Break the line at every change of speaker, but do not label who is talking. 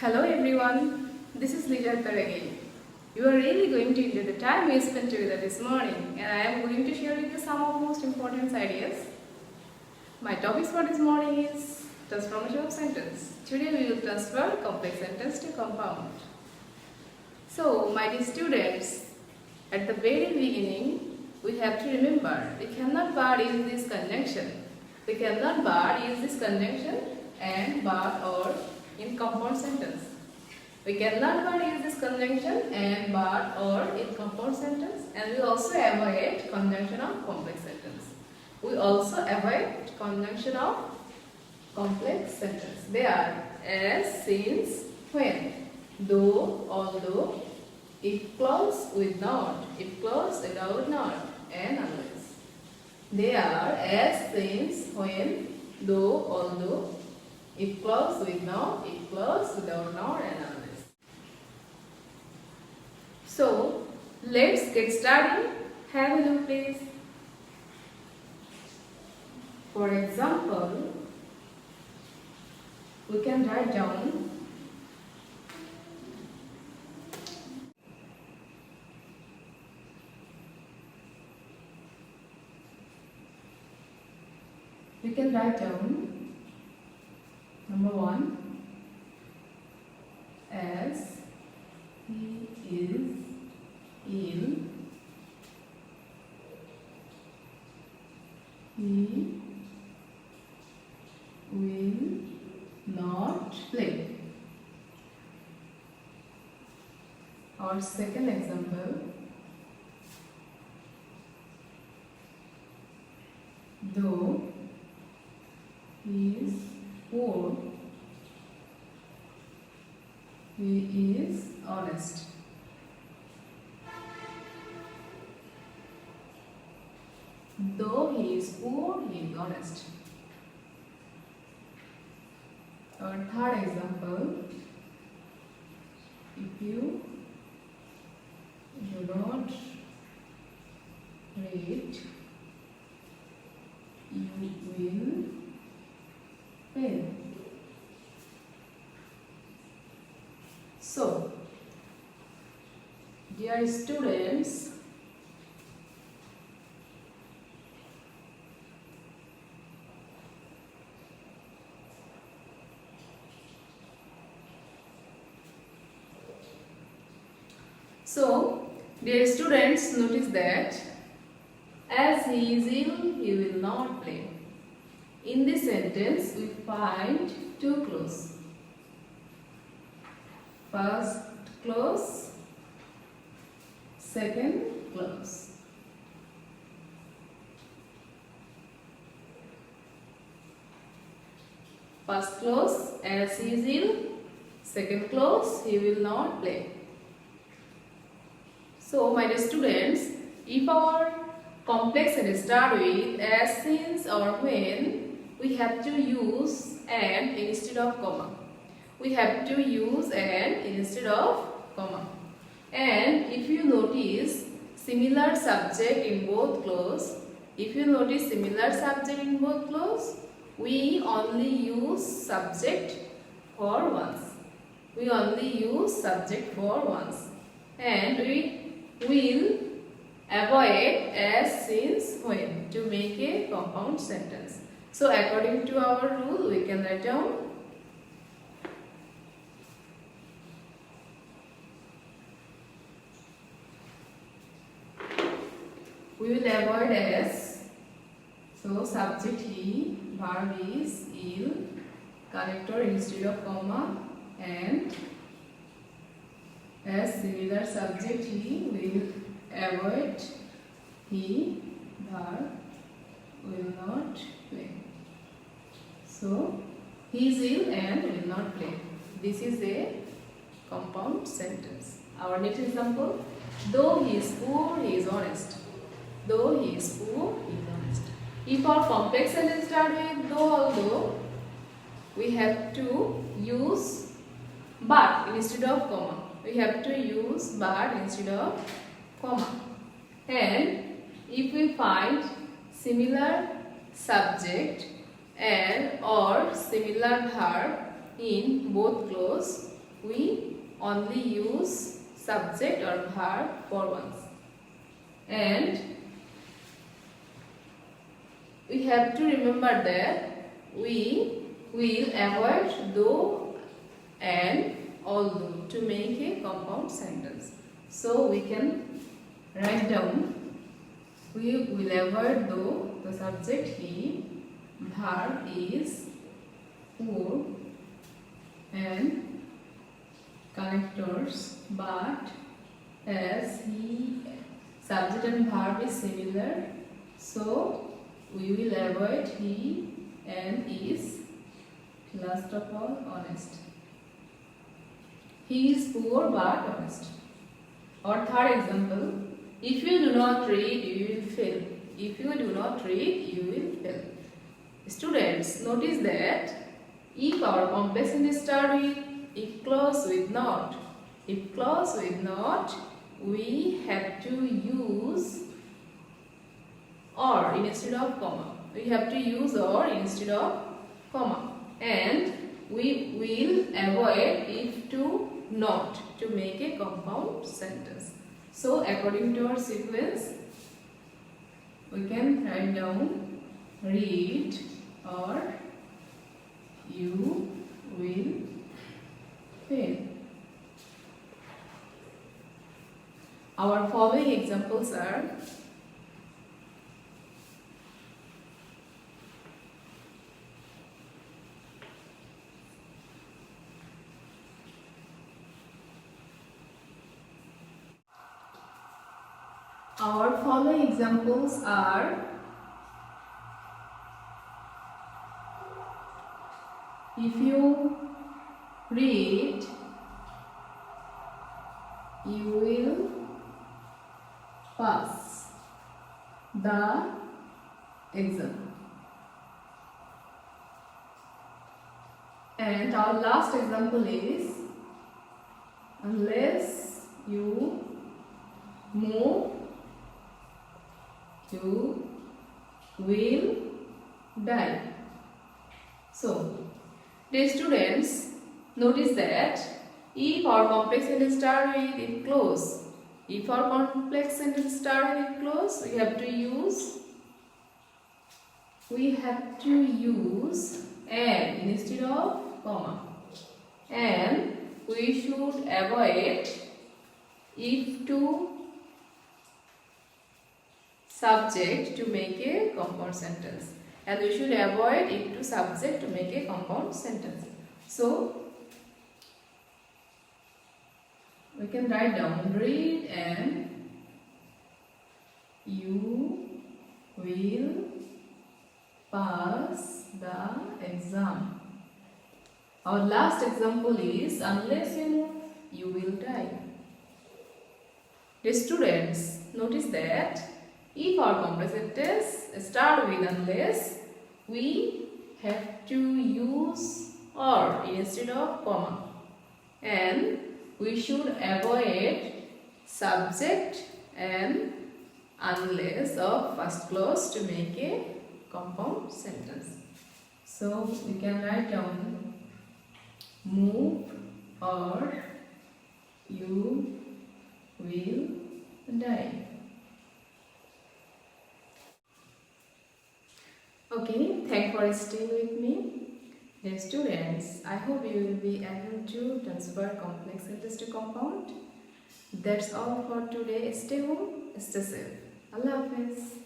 Hello everyone, this is Liza again. You are really going to enjoy the time we spent together this morning, and I am going to share with you some of the most important ideas. My topics for this morning is transformation of sentence. Today we will transfer complex sentence to compound. So, my dear students, at the very beginning, we have to remember we cannot but use this conjunction. We cannot but use this conjunction and but or in compound sentence. We cannot but use this conjunction and but or in compound sentence, and we also avoid conjunction of complex sentence. We also avoid conjunction of complex sentence. They are as, since, when, though, although, if clause with not, if clause without not, and unless. They are as, since, when, though, although, if clause with not, if clause without not, and unless. So, let's get started. Have a look, please. For example, we can write down number 1 as he is ill, he will not play. Our second example, though he is poor, he is honest. Though he is poor, he is honest. Our third example, if you do not read, you will fail. So, dear students, notice that as he is ill, he will not play. In this sentence, we find two clauses. First clause, second clause. First clause, as he is ill. Second clause, he will not play. So, my dear students, if our complex sentence start with as, since or when, we have to use and instead of comma. We have to use and instead of comma. And if you notice similar subject in both clause, we only use subject for once. And we will avoid as, since, when to make a compound sentence. So, according to our rule, we can write down we will avoid as. So, subject he, verb is, ill, connector instead of comma, and as similar subject he will avoid he, verb will not play. So, he is ill and will not play. This is a compound sentence. Our next example, though he is poor, he is honest. Though he is poor, he is honest. If our complex sentence start with though, although, we have to use but instead of comma. We have to use but instead of comma. And if we find similar subject and or similar verb in both clause, we only use subject or verb for once. And we have to remember that we will avoid though and although to make a compound sentence. So we can write down, we will avoid though, the subject he, verb is who, and connectors but, as he, subject and verb is similar, so we will avoid he and is. Last of all, honest. He is poor but honest. Or third example, if you do not read, you will fail. If you do not read, you will fail. Students, notice that if our complex sentence start with if clause with not, if clause with not, we have to use or instead of comma. We have to use or instead of comma. And we will avoid if to not to make a compound sentence. So according to our sequence, we can write down read or you will fail. Our following examples are if you read, you will pass the exam. And our last example is unless you move, you will die. So, dear students, notice that if our complex sentence start with if clause, if our complex sentence start with if clause, we have to use and instead of comma, and we should avoid if to subject to make a compound sentence, and we should avoid if to subject to make a compound sentence. So we can write down read and you will pass the exam. Our last example is unless you move, you will die. Dear students, notice that if our complex sentence start with unless, we have to use or instead of comma, and we should avoid subject and unless of first clause to make a compound sentence. So we can write down move or you will die. Okay, thanks for staying with me. Dear students, I hope you will be able to transfer complex sentence to compound. That's all for today. Stay home, stay safe. Allah Hafiz.